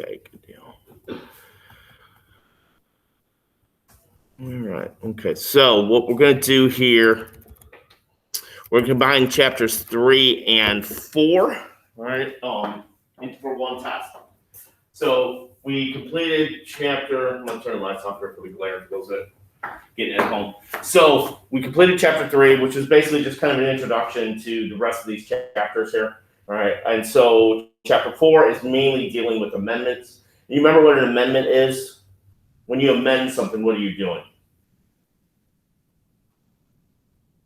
Okay, good deal. All right. Okay. So what we're going to do here, we're going to combine chapters 3 and 4, right? For one test. So we completed chapter. I'm going to turn the lights off here for the glare. It goes at getting it home. So we completed chapter 3, which is basically just kind of an introduction to the rest of these chapters here. All right. And so chapter 4 is mainly dealing with amendments. You remember what an amendment is? When you amend something, what are you doing?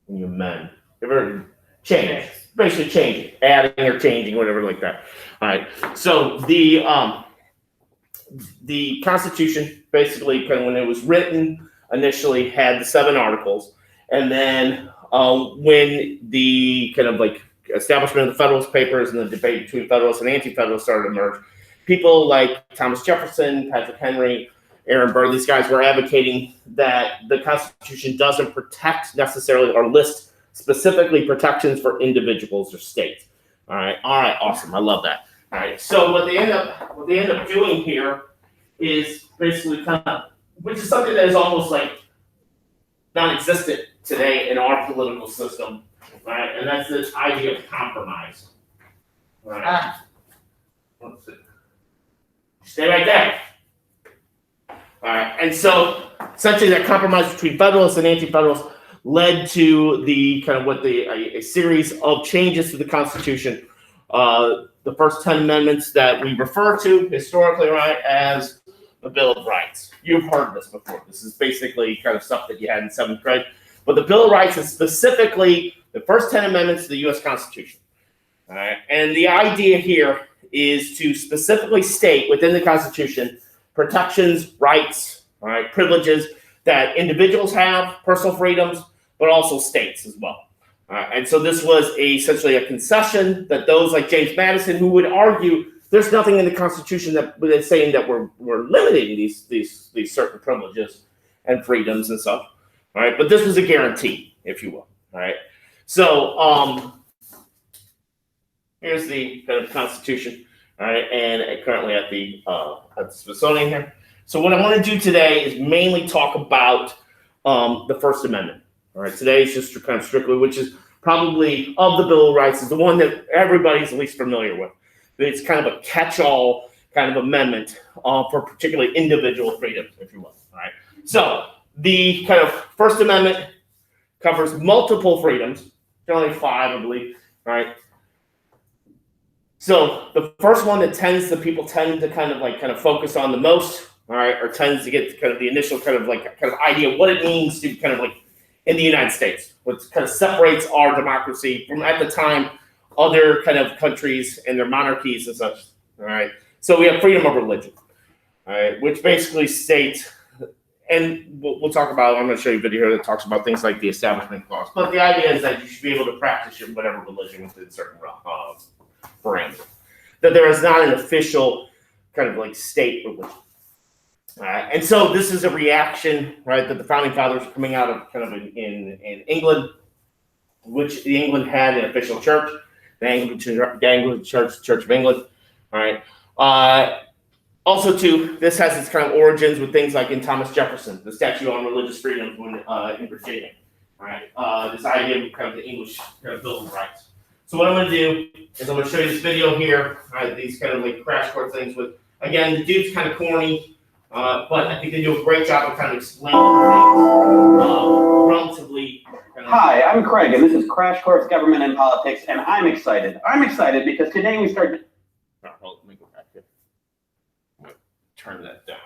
When you amend, ever change, basically changing, adding or changing, whatever like that. All right. So the Constitution basically, kind of when it was written, initially had the 7 articles, and then when the kind of like establishment of the Federalist Papers and the debate between Federalists and Anti-Federalists started to emerge, people like Thomas Jefferson, Patrick Henry, Aaron Burr, these guys were advocating that the Constitution doesn't protect necessarily or list specifically protections for individuals or states. All right, awesome. I love that. All right, so what they end up doing here is basically kind of, which is something that is almost like non-existent today in our political system, right? And that's this idea of compromise. Right? Let's see. Stay right there. All right, and so essentially that compromise between Federalists and Anti-Federalists led to the kind of a series of changes to the Constitution. The first 10 amendments that we refer to historically, right, as the Bill of Rights. You've heard this before. This is basically kind of stuff that you had in 7th grade. But the Bill of Rights is specifically the first 10 amendments to the U.S. Constitution. All right, and the idea here is to specifically state within the Constitution protections, rights, all right, privileges that individuals have, personal freedoms, but also states as well. And so this was essentially a concession that those like James Madison, who would argue there's nothing in the Constitution that is saying that we're limiting these certain privileges and freedoms and stuff. All right, but this was a guarantee, if you will. All right, so here's the kind of Constitution. All right, and currently at the Smithsonian here. So what I want to do today is mainly talk about the First Amendment. All right, today is just kind of strictly, which is probably of the Bill of Rights, is the one that everybody's least familiar with. It's kind of a catch-all kind of amendment for particularly individual freedoms, if you will. All right, so the kind of First Amendment covers multiple freedoms, generally 5, I believe. All right. So the first one that people tend to kind of focus on the most, all right, or tends to get kind of the initial kind of idea of what it means to kind of like in the United States, what kind of separates our democracy from at the time other kind of countries and their monarchies and such. All right, so we have freedom of religion, all right, which basically states, and we'll talk about. I'm going to show you a video here that talks about things like the Establishment Clause. But the idea is that you should be able to practice your whatever religion within certain parameters. That there is not an official kind of like state religion. And so this is a reaction, right, that the founding fathers are coming out of kind of in England, which England had an official church, the Anglican Church of England. All right. Also, too, this has its kind of origins with things like in Thomas Jefferson, the Statute on Religious Freedom in Virginia. All right. This idea of kind of the English kind of Bill of Rights. So what I'm going to do is I'm going to show you this video here, right, these kind of like crash course things with, again, the dude's kind of corny, but I think they do a great job of kind of explaining things relatively. Hi, I'm Craig, and this is Crash Course Government and Politics, and I'm excited. I'm excited because today we start. Hold on, let me go back here. I'm going to turn that down.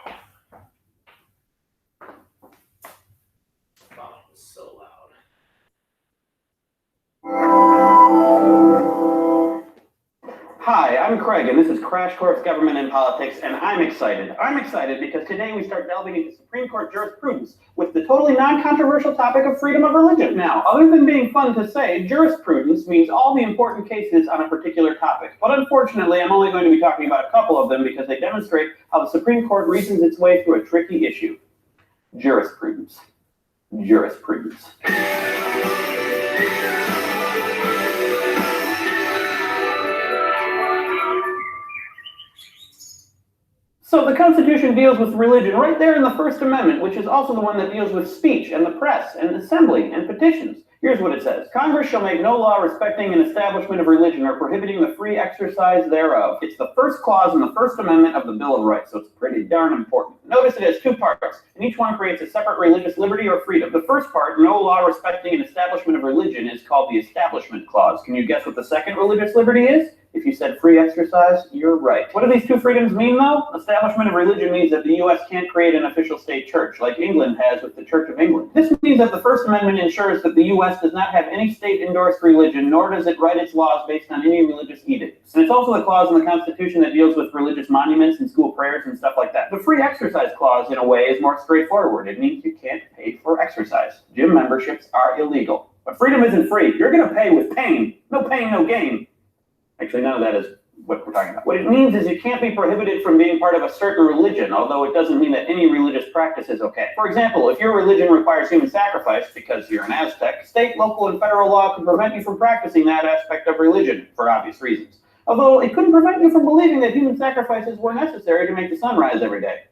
Wow, it's so loud. Hi, I'm Craig, and this is Crash Course Government and Politics, and I'm excited. I'm excited because today we start delving into Supreme Court jurisprudence with the totally non-controversial topic of freedom of religion. Now, other than being fun to say, jurisprudence means all the important cases on a particular topic. But unfortunately, I'm only going to be talking about a couple of them because they demonstrate how the Supreme Court reasons its way through a tricky issue. Jurisprudence. Jurisprudence. So the Constitution deals with religion right there in the First Amendment, which is also the one that deals with speech and the press and assembly and petitions. Here's what it says. Congress shall make no law respecting an establishment of religion or prohibiting the free exercise thereof. It's the first clause in the First Amendment of the Bill of Rights, so it's pretty darn important. Notice it has two parts, and each one creates a separate religious liberty or freedom. The first part, no law respecting an establishment of religion, is called the Establishment Clause. Can you guess what the second religious liberty is? If you said free exercise, you're right. What do these two freedoms mean, though? Establishment of religion means that the U.S. can't create an official state church, like England has with the Church of England. This means that the First Amendment ensures that the U.S. does not have any state-endorsed religion, nor does it write its laws based on any religious edicts. And it's also the clause in the Constitution that deals with religious monuments and school prayers and stuff like that. The free exercise clause, in a way, is more straightforward. It means you can't pay for exercise. Gym memberships are illegal. But freedom isn't free. You're going to pay with pain. No pain, no gain. Actually, none of that is what we're talking about. What it means is you can't be prohibited from being part of a certain religion, although it doesn't mean that any religious practice is okay. For example, if your religion requires human sacrifice because you're an Aztec, state, local, and federal law can prevent you from practicing that aspect of religion for obvious reasons. Although it couldn't prevent you from believing that human sacrifices were necessary to make the sun rise every day.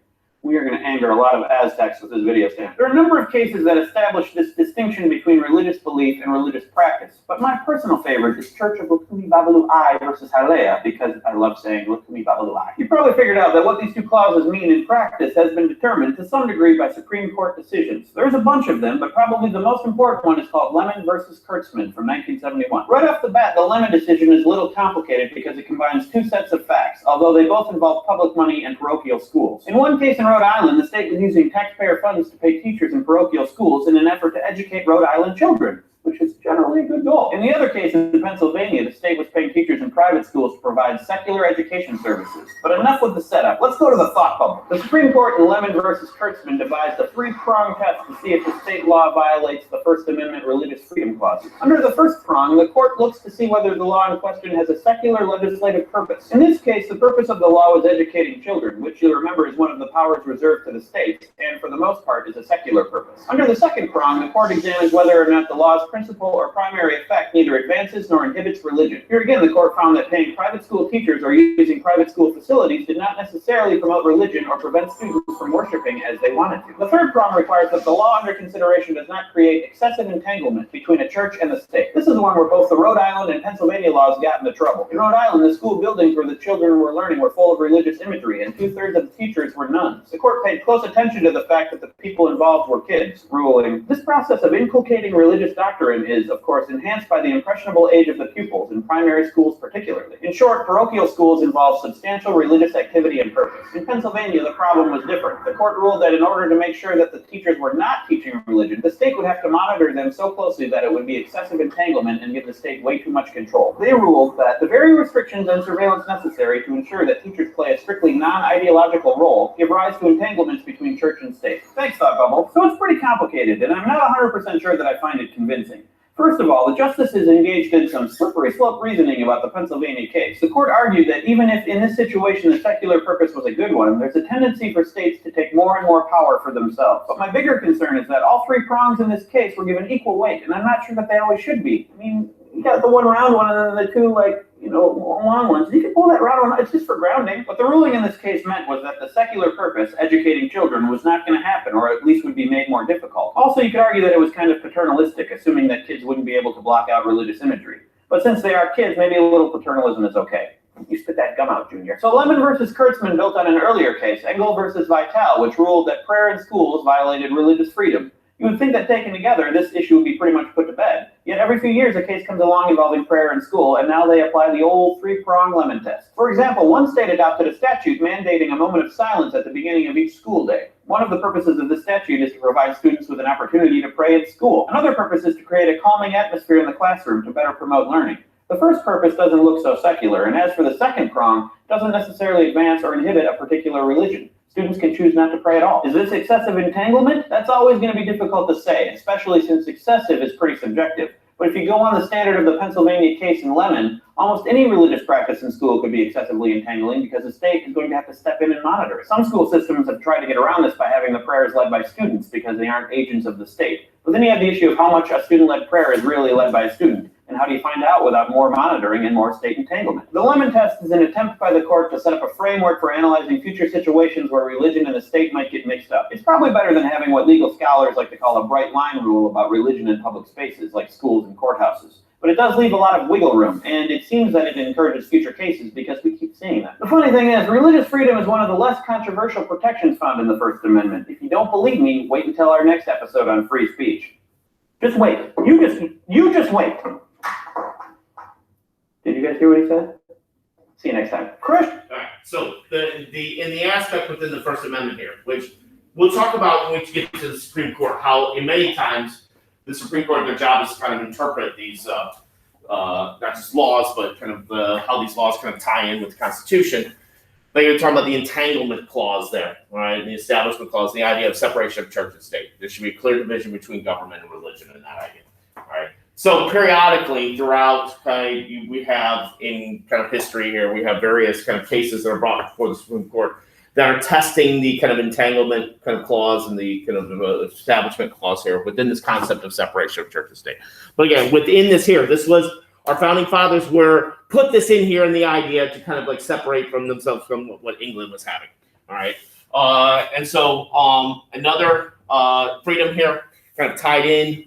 We are going to anger a lot of Aztecs with this video stamp. There are a number of cases that establish this distinction between religious belief and religious practice, but my personal favorite is Church of Lukumi Babalu I versus Halea, because I love saying Lukumi Babalu I. You probably figured out that what these two clauses mean in practice has been determined to some degree by Supreme Court decisions. There's a bunch of them, but probably the most important one is called Lemon versus Kurtzman from 1971. Right off the bat, the Lemon decision is a little complicated because it combines two sets of facts, although they both involve public money and parochial schools. In one case in Rhode Island, the state was using taxpayer funds to pay teachers in parochial schools in an effort to educate Rhode Island children, which is generally a good goal. In the other case, in Pennsylvania, the state was paying teachers in private schools to provide secular education services. But enough with the setup. Let's go to the thought bubble. The Supreme Court in Lemon versus Kurtzman devised a three-prong test to see if the state law violates the First Amendment religious freedom clauses. Under the first prong, the court looks to see whether the law in question has a secular legislative purpose. In this case, the purpose of the law was educating children, which you'll remember is one of the powers reserved to the state, and for the most part is a secular purpose. Under the second prong, the court examines whether or not the law's principle or primary effect neither advances nor inhibits religion. Here again, the court found that paying private school teachers or using private school facilities did not necessarily promote religion or prevent students from worshiping as they wanted to. The third prong requires that the law under consideration does not create excessive entanglement between a church and the state. This is the one where both the Rhode Island and Pennsylvania laws got into trouble. In Rhode Island, the school buildings where the children were learning were full of religious imagery, and 2/3 of the teachers were nuns. The court paid close attention to the fact that the people involved were kids, ruling, "This process of inculcating religious doctrine is, of course, enhanced by the impressionable age of the pupils, in primary schools particularly. In short, parochial schools involve substantial religious activity and purpose." In Pennsylvania, the problem was different. The court ruled that in order to make sure that the teachers were not teaching religion, the state would have to monitor them so closely that it would be excessive entanglement and give the state way too much control. They ruled that the very restrictions and surveillance necessary to ensure that teachers play a strictly non-ideological role give rise to entanglements between church and state. Thanks, Thought Bubble. So it's pretty complicated, and I'm not 100% sure that I find it convincing. First of all, the justices engaged in some slippery slope reasoning about the Pennsylvania case. The court argued that even if in this situation the secular purpose was a good one, there's a tendency for states to take more and more power for themselves. But my bigger concern is that all three prongs in this case were given equal weight, and I'm not sure that they always should be. I mean, you got the one round one and then the two, long ones. You can pull that round one, it's just for grounding. What the ruling in this case meant was that the secular purpose, educating children, was not going to happen, or at least would be made more difficult. Also, you could argue that it was kind of paternalistic, assuming that kids wouldn't be able to block out religious imagery. But since they are kids, maybe a little paternalism is okay. You spit that gum out, Junior. So Lemon versus Kurtzman built on an earlier case, Engel versus Vitale, which ruled that prayer in schools violated religious freedom. You would think that taken together, this issue would be pretty much put to bed. Yet every few years, a case comes along involving prayer in school, and now they apply the old three-prong Lemon test. For example, one state adopted a statute mandating a moment of silence at the beginning of each school day. One of the purposes of this statute is to provide students with an opportunity to pray at school. Another purpose is to create a calming atmosphere in the classroom to better promote learning. The first purpose doesn't look so secular, and as for the second prong, it doesn't necessarily advance or inhibit a particular religion. Students can choose not to pray at all. Is this excessive entanglement? That's always going to be difficult to say, especially since excessive is pretty subjective. But if you go on the standard of the Pennsylvania case in Lemon, almost any religious practice in school could be excessively entangling because the state is going to have to step in and monitor it. Some school systems have tried to get around this by having the prayers led by students because they aren't agents of the state. But then you have the issue of how much a student-led prayer is really led by a student. And how do you find out without more monitoring and more state entanglement? The lemon test is an attempt by the court to set up a framework for analyzing future situations where religion and the state might get mixed up. It's probably better than having what legal scholars like to call a bright line rule about religion in public spaces like schools and courthouses. But it does leave a lot of wiggle room, and it seems that it encourages future cases because we keep seeing that. The funny thing is, religious freedom is one of the less controversial protections found in the First Amendment. If you don't believe me, wait until our next episode on free speech. Just wait. You just wait. Did you guys hear what he said? See you next time. Chris? All right. So in the aspect within the First Amendment here, which we'll talk about when we get to the Supreme Court, how in many times the Supreme Court, their job is to kind of interpret these, not just laws, but kind of how these laws kind of tie in with the Constitution. But you're talking about the entanglement clause there, right? The establishment clause, the idea of separation of church and state. There should be a clear division between government and religion in that idea, all right? So periodically throughout, we have in kind of history here, we have various kind of cases that are brought before the Supreme Court that are testing the kind of entanglement kind of clause and the kind of establishment clause here within this concept of separation of church and state. But again, within this here, this was our founding fathers were put this in here in the idea to kind of like separate from themselves from what England was having. All right. And so another freedom here kind of tied in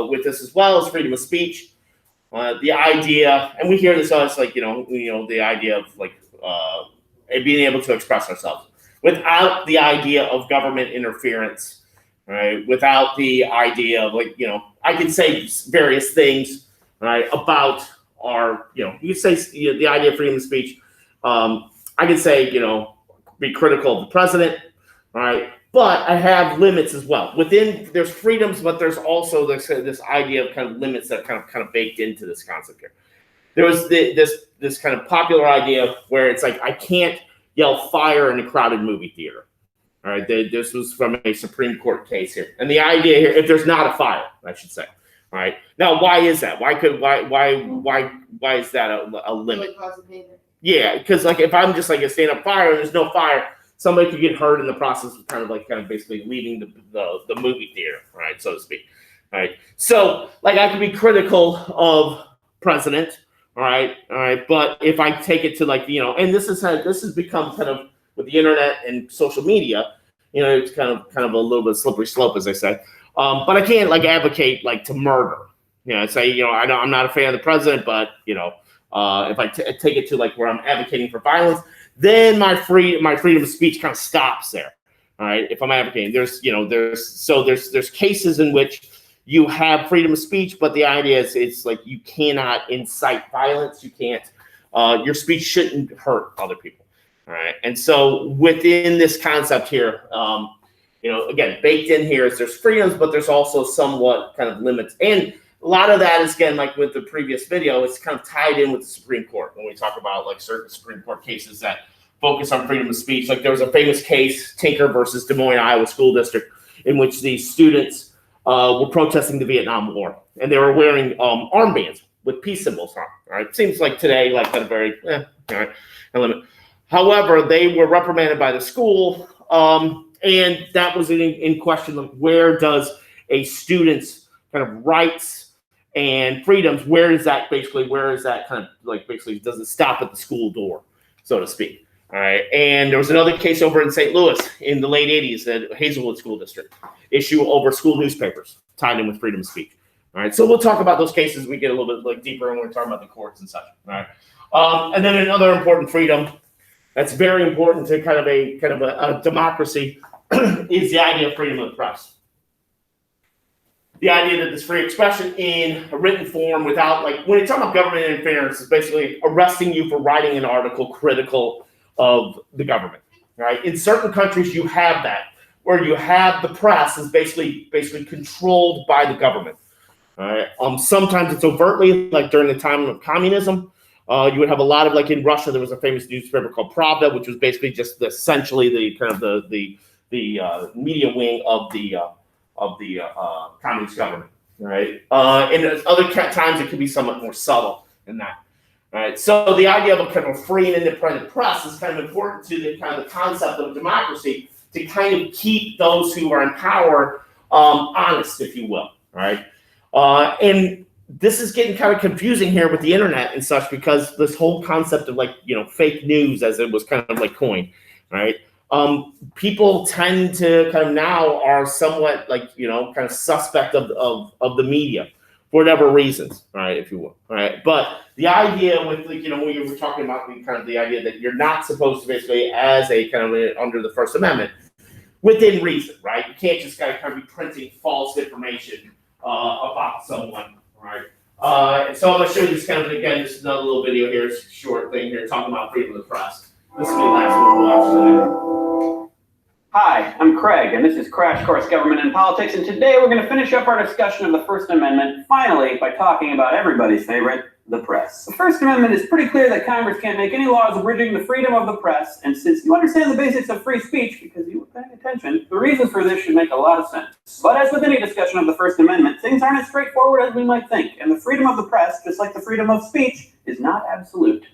with this as well as freedom of speech. The idea, and we hear this as like, the idea of like, and being able to express ourselves without the idea of government interference, right? Without the idea of like, I can say various things, right, about our, you can say the idea of freedom of speech. I can say, be critical of the president, right? But I have limits as well. There's freedoms, but there's also this idea of kind of limits that kind of baked into this concept here. There was this kind of popular idea where it's like, I can't yell fire in a crowded movie theater. All right, this was from a Supreme Court case here. And the idea here, if there's not a fire, I should say. All right. Now, why is that? Why is that a limit? Yeah, because like if I'm just like a stand-up fire and there's no fire, somebody could get hurt in the process of kind of basically leaving the movie theater, right, so to speak. All right. So like I could be critical of president. All right. But if I take it to like, and this has become kind of with the internet and social media, it's kind of a little bit slippery slope, as I say. But I can't like advocate like to murder. Say, I'm not a fan of the president, but if I take it to like where I'm advocating for violence, then my freedom of speech kind of stops there. All right. If I'm advocating, there's cases in which you have freedom of speech, but the idea is it's like you cannot incite violence. You can't. Your speech shouldn't hurt other people. All right. And so within this concept here, again, baked in here is there's freedoms, but there's also somewhat kind of limits. And a lot of that is, again, like with the previous video, it's kind of tied in with the Supreme Court when we talk about like certain Supreme Court cases that focus on freedom of speech. Like there was a famous case, Tinker versus Des Moines, Iowa School District, in which the students were protesting the Vietnam War, and they were wearing armbands with peace symbols on. Right, seems like today, like kind of very all right, a limit. However, they were reprimanded by the school, and that was in question. Like, where does a student's kind of rights and freedoms? Where is that kind of like basically? Does it stop at the school door, so to speak? All right, and there was another case over in St. Louis in the late 80s at Hazelwood School District, issue over school newspapers tied in with freedom of speech. All right, so we'll talk about those cases. We get a little bit like deeper when we're talking about the courts and such. All right, and then another important freedom that's very important to kind of a democracy is the idea of freedom of the press. The idea that this free expression in a written form without like when you talk about government interference is basically arresting you for writing an article critical of the government, right? In certain countries, you have that, where you have the press is basically controlled by the government. All right. Sometimes it's overtly, like during the time of communism, you would have a lot of like in Russia, there was a famous newspaper called Pravda, which was basically just essentially the kind of the media wing of the communist government, right? And at other times, it could be somewhat more subtle than that. All right, so the idea of a kind of free and independent press is kind of important to the kind of the concept of democracy to kind of keep those who are in power honest, if you will. Right, and this is getting kind of confusing here with the internet and such, because this whole concept of fake news, as it was kind of like coined, right? People tend to kind of now are somewhat kind of suspect of the media for whatever reasons, right? If you will, right? But the idea with when you were talking about the idea that you're not supposed to basically, as a kind of under the First Amendment, within reason, right? You can't just kind of be printing false information about someone, right? So I'm going to show you this again, this is another little video here, it's a short thing here, talking about freedom of the press. This will be the last one we'll watch today. Hi, I'm Craig, and this is Crash Course Government and Politics, and today we're going to finish up our discussion of the First Amendment, finally, by talking about everybody's favorite, the press. The First Amendment is pretty clear that Congress can't make any laws abridging the freedom of the press, and since you understand the basics of free speech, because you were paying attention, the reasons for this should make a lot of sense. But as with any discussion of the First Amendment, things aren't as straightforward as we might think, and the freedom of the press, just like the freedom of speech, is not absolute.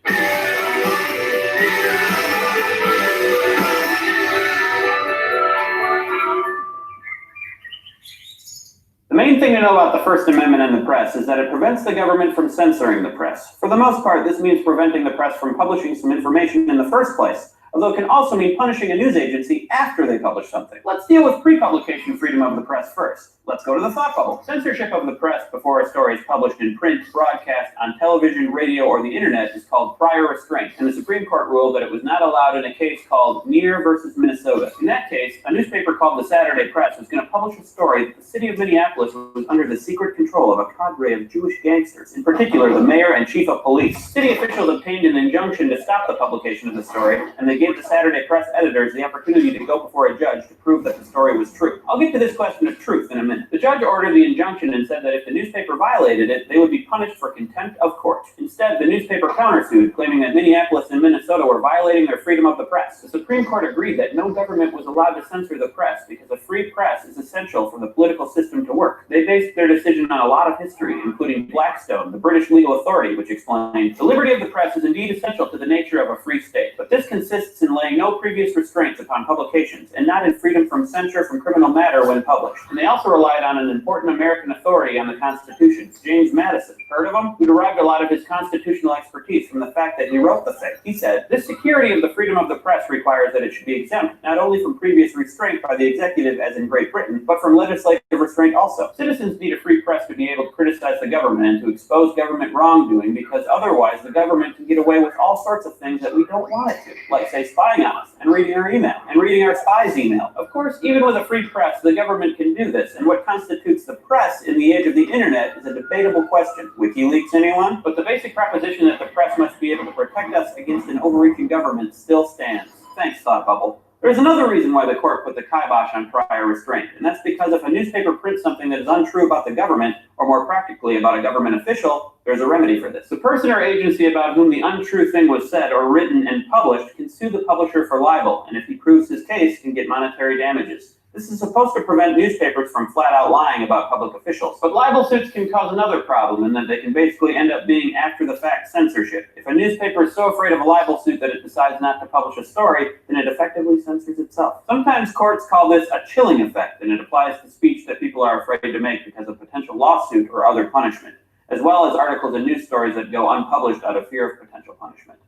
The main thing to know about the First Amendment and the press is that it prevents the government from censoring the press. For the most part, this means preventing the press from publishing some information in the first place, although it can also mean punishing a news agency after they publish something. Let's deal with pre-publication freedom of the press first. Let's go to the thought bubble. Censorship of the press before a story is published in print, broadcast, on television, radio, or the internet is called prior restraint, and the Supreme Court ruled that it was not allowed in a case called Neer versus Minnesota. In that case, a newspaper called the Saturday Press was going to publish a story that the city of Minneapolis was under the secret control of a cadre of Jewish gangsters, in particular the mayor and chief of police. City officials obtained an injunction to stop the publication of the story, and they gave the Saturday Press editors the opportunity to go before a judge to prove that the story was true. I'll get to this question of truth in a minute. The judge ordered the injunction and said that if the newspaper violated it, they would be punished for contempt of court. Instead, the newspaper countersued, claiming that Minneapolis and Minnesota were violating their freedom of the press. The Supreme Court agreed that no government was allowed to censor the press because a free press is essential for the political system to work. They based their decision on a lot of history, including Blackstone, the British legal authority, which explained, the liberty of the press is indeed essential to the nature of a free state, but this consists in laying no previous restraints upon publications, and not in freedom from censure from criminal matter when published. And they also relied on an important American authority on the Constitution, James Madison. Heard of him? Who derived a lot of his constitutional expertise from the fact that he wrote the thing. He said, this security of the freedom of the press requires that it should be exempt, not only from previous restraint by the executive as in Great Britain, but from legislative restraint also. Citizens need a free press to be able to criticize the government and to expose government wrongdoing, because otherwise the government can get away with all sorts of things that we don't want it to, like say spying on us and reading our email and reading our spies' email. Of course, even with a free press, the government can do this, and what constitutes the press in the age of the internet is a debatable question. WikiLeaks, anyone? But the basic proposition that the press must be able to protect us against an overreaching government still stands. Thanks, Thought Bubble. There's another reason why the court put the kibosh on prior restraint, and that's because if a newspaper prints something that is untrue about the government, or more practically about a government official, there's a remedy for this. The person or agency about whom the untrue thing was said or written and published can sue the publisher for libel, and if he proves his case, can get monetary damages. This is supposed to prevent newspapers from flat out lying about public officials. But libel suits can cause another problem in that they can basically end up being after-the-fact censorship. If a newspaper is so afraid of a libel suit that it decides not to publish a story, then it effectively censors itself. Sometimes courts call this a chilling effect, and it applies to speech that people are afraid to make because of potential lawsuit or other punishment, as well as articles and news stories that go unpublished out of fear of potential punishment.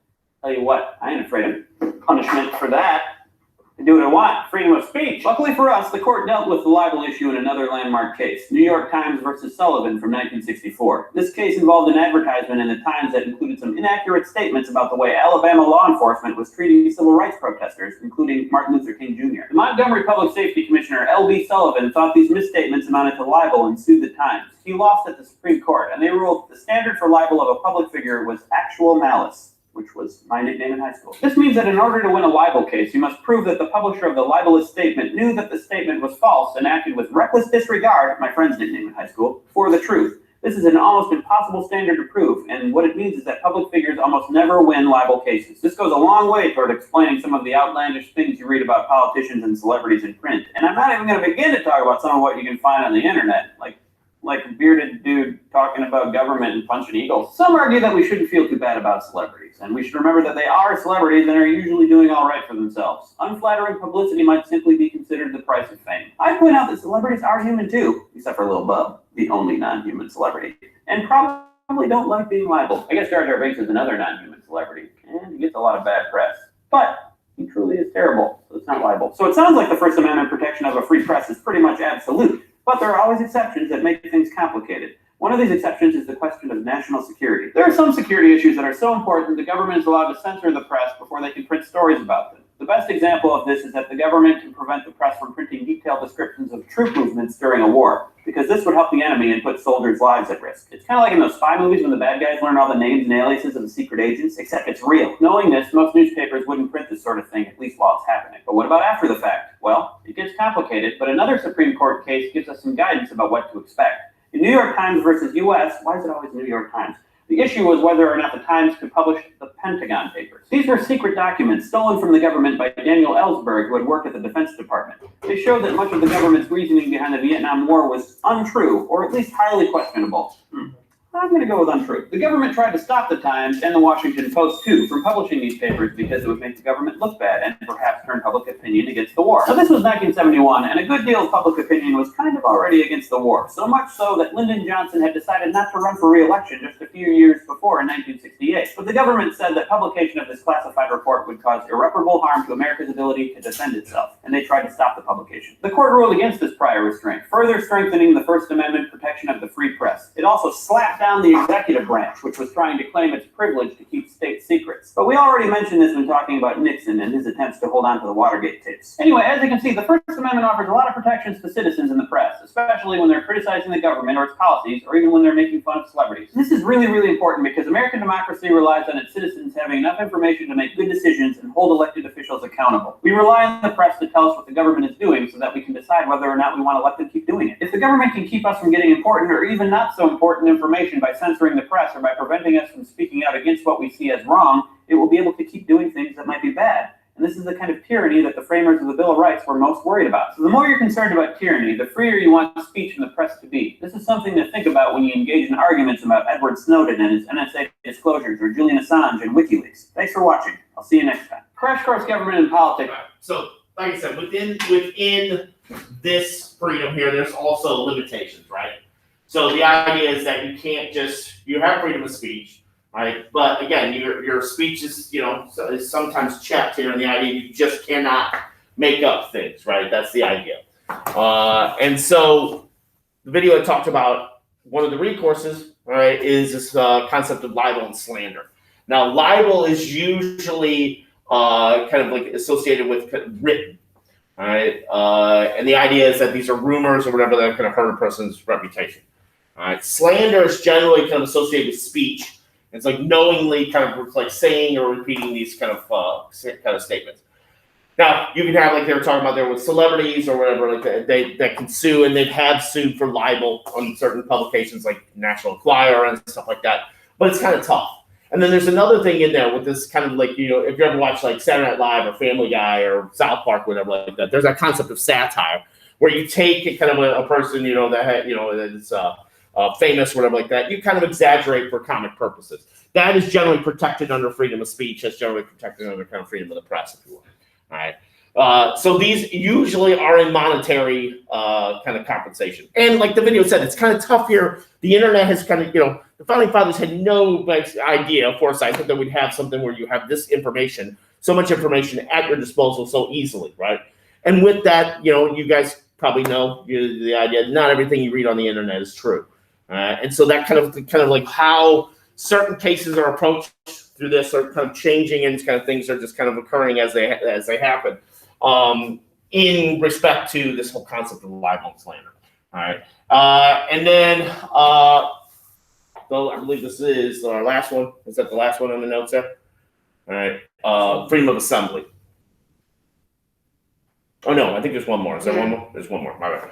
Tell you what, I ain't afraid of punishment for that. I do what I want, freedom of speech. Luckily for us, the court dealt with the libel issue in another landmark case, New York Times versus Sullivan from 1964. This case involved an advertisement in the Times that included some inaccurate statements about the way Alabama law enforcement was treating civil rights protesters, including Martin Luther King Jr. The Montgomery Public Safety Commissioner L.B. Sullivan thought these misstatements amounted to libel and sued the Times. He lost at the Supreme Court, and they ruled the standard for libel of a public figure was actual malice, which was my nickname in high school. This means that in order to win a libel case, you must prove that the publisher of the libelous statement knew that the statement was false and acted with reckless disregard, my friend's nickname in high school, for the truth. This is an almost impossible standard to prove, and what it means is that public figures almost never win libel cases. This goes a long way toward explaining some of the outlandish things you read about politicians and celebrities in print. And I'm not even going to begin to talk about some of what you can find on the internet, like a bearded dude talking about government and punching eagles. Some argue that we shouldn't feel too bad about celebrities, and we should remember that they are celebrities and are usually doing all right for themselves. Unflattering publicity might simply be considered the price of fame. I point out that celebrities are human too, except for Lil Bub, the only non-human celebrity. and probably don't like being libeled. I guess Jar Jar Binks is another non-human celebrity, and he gets a lot of bad press. But he truly is terrible, so it's not libel. So it sounds like the First Amendment protection of a free press is pretty much absolute, but there are always exceptions that make things complicated. One of these exceptions is the question of national security. There are some security issues that are so important the government is allowed to censor the press before they can print stories about them. The best example of this is that the government can prevent the press from printing detailed descriptions of troop movements during a war, because this would help the enemy and put soldiers' lives at risk. It's kind of like in those spy movies when the bad guys learn all the names and aliases of the secret agents, except it's real. Knowing this, most newspapers wouldn't print this sort of thing, at least while it's happening. But what about after the fact? Well, it gets complicated, but another Supreme Court case gives us some guidance about what to expect. In New York Times versus U.S., why is it always New York Times? The issue was whether or not the Times could publish the Pentagon Papers. These were secret documents stolen from the government by Daniel Ellsberg, who had worked at the Defense Department. They showed that much of the government's reasoning behind the Vietnam War was untrue, or at least highly questionable. I'm going to go with untrue. The government tried to stop the Times and the Washington Post, too, from publishing these papers because it would make the government look bad and perhaps turn public opinion against the war. Now, this was 1971, and a good deal of public opinion was kind of already against the war, so much so that Lyndon Johnson had decided not to run for re-election just a few years before in 1968. But the government said that publication of this classified report would cause irreparable harm to America's ability to defend itself, and they tried to stop the publication. The court ruled against this prior restraint, further strengthening the First Amendment protection of the free press. It also slapped down the executive branch, which was trying to claim its privilege to keep state secrets. But we already mentioned this when talking about Nixon and his attempts to hold on to the Watergate tapes. Anyway, as you can see, the First Amendment offers a lot of protections to citizens in the press, especially when they're criticizing the government or its policies, or even when they're making fun of celebrities. This is really, really important because American democracy relies on its citizens having enough information to make good decisions and hold elected officials accountable. We rely on the press to tell us what the government is doing so that we can decide whether or not we want to let them keep doing it. If the government can keep us from getting important or even not so important information by censoring the press or by preventing us from speaking out against what we see as wrong, it will be able to keep doing things that might be bad. And this is the kind of tyranny that the framers of the Bill of Rights were most worried about. So the more you're concerned about tyranny, the freer you want speech and the press to be. This is something to think about when you engage in arguments about Edward Snowden and his NSA disclosures or Julian Assange and WikiLeaks. Thanks for watching. I'll see you next time. Crash Course Government and Politics. Right. So, like I said, within this freedom here, there's also limitations, right? So the idea is that you can't you have freedom of speech, right? But again, your speech is, is sometimes checked here, and the idea you just cannot make up things, right? That's the idea. And so the video I talked about, one of the recourses, right, is this concept of libel and slander. Now, libel is usually kind of like associated with written, all right? And the idea is that these are rumors or whatever that kind of hurt a person's reputation. All right, slander is generally kind of associated with speech. It's like knowingly kind of like saying or repeating these kind of statements. Now, you can have, like they were talking about there with celebrities or whatever, like that can sue, and they have sued for libel on certain publications like National Enquirer and stuff like that. But it's kind of tough. And then there's another thing in there with this kind of like, if you ever watch like Saturday Night Live or Family Guy or South Park, whatever like that, there's that concept of satire where you take kind of a person, that is famous, whatever like that, you kind of exaggerate for comic purposes. That is generally protected under freedom of speech. That's generally protected under kind of freedom of the press, if you will. All right. So these usually are in monetary kind of compensation. And like the video said, it's kind of tough here. The internet has kind of, the founding fathers had no idea, foresight, that we'd have something where you have this information, so much information at your disposal so easily, right? And with that, you guys probably know the idea not everything you read on the internet is true. And so that kind of like how certain cases are approached through this are kind of changing, and kind of things are just kind of occurring as they happen in respect to this whole concept of libel and slander. All right. And then, so I believe this is our last one. Is that the last one on the notes there? All right. Freedom of assembly. Oh, no, I think there's one more. Is there one more? There's one more. My bad.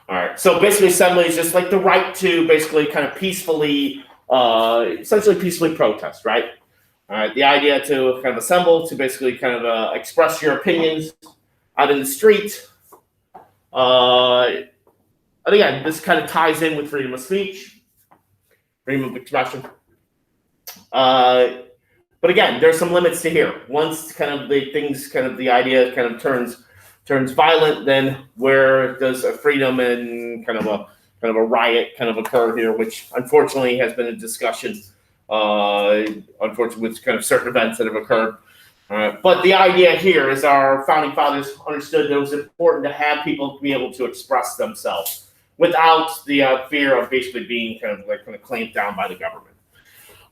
All right. So basically, assembly is just like the right to basically kind of peacefully, essentially peacefully protest, right? All right. The idea to kind of assemble, to basically kind of express your opinions out in the street. And again, this kind of ties in with freedom of speech, freedom of expression. But again, there's some limits to here. Once kind of the idea kind of turns violent, then where does a freedom and kind of kind of a riot kind of occurred here, which unfortunately has been a discussion, unfortunately with kind of certain events that have occurred. But the idea here is our founding fathers understood that it was important to have people be able to express themselves without the fear of basically being kind of clamped down by the government.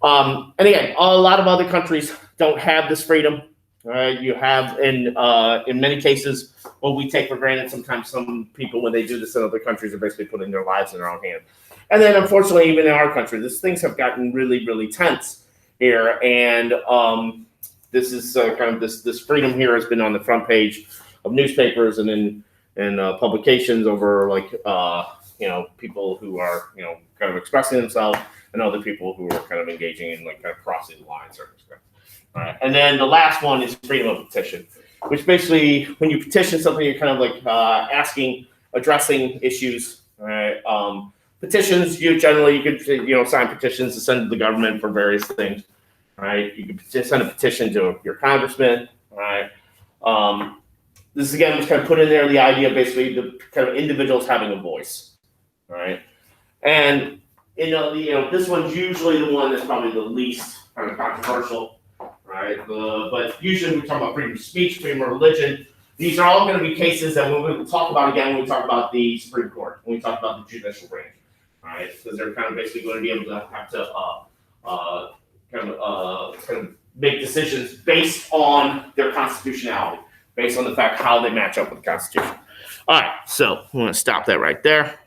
And again, a lot of other countries don't have this freedom. You have in many cases what we take for granted. Sometimes some people, when they do this in other countries, are basically putting their lives in their own hands. And then, unfortunately, even in our country, things have gotten really, really tense here. And this is kind of this freedom here has been on the front page of newspapers and in publications over people who are kind of expressing themselves and other people who are kind of engaging in kind of crossing the lines. All right. And then the last one is freedom of petition, which basically when you petition something, you're kind of addressing issues. All right. Petitions, you could sign petitions to send to the government for various things. Right, you can send a petition to your congressman. Right, this again was kind of put in there the idea basically the kind of individuals having a voice. Right, and this one's usually the one that's probably the least kind of controversial. Right, but usually we talk about freedom of speech, freedom of religion. These are all going to be cases that we will talk about again when we talk about the Supreme Court, when we talk about the judicial branch. Right, because they're kind of basically going to be able to have to. Kind of make decisions based on their constitutionality, based on the fact how they match up with the Constitution. All right, so I'm going to stop that right there.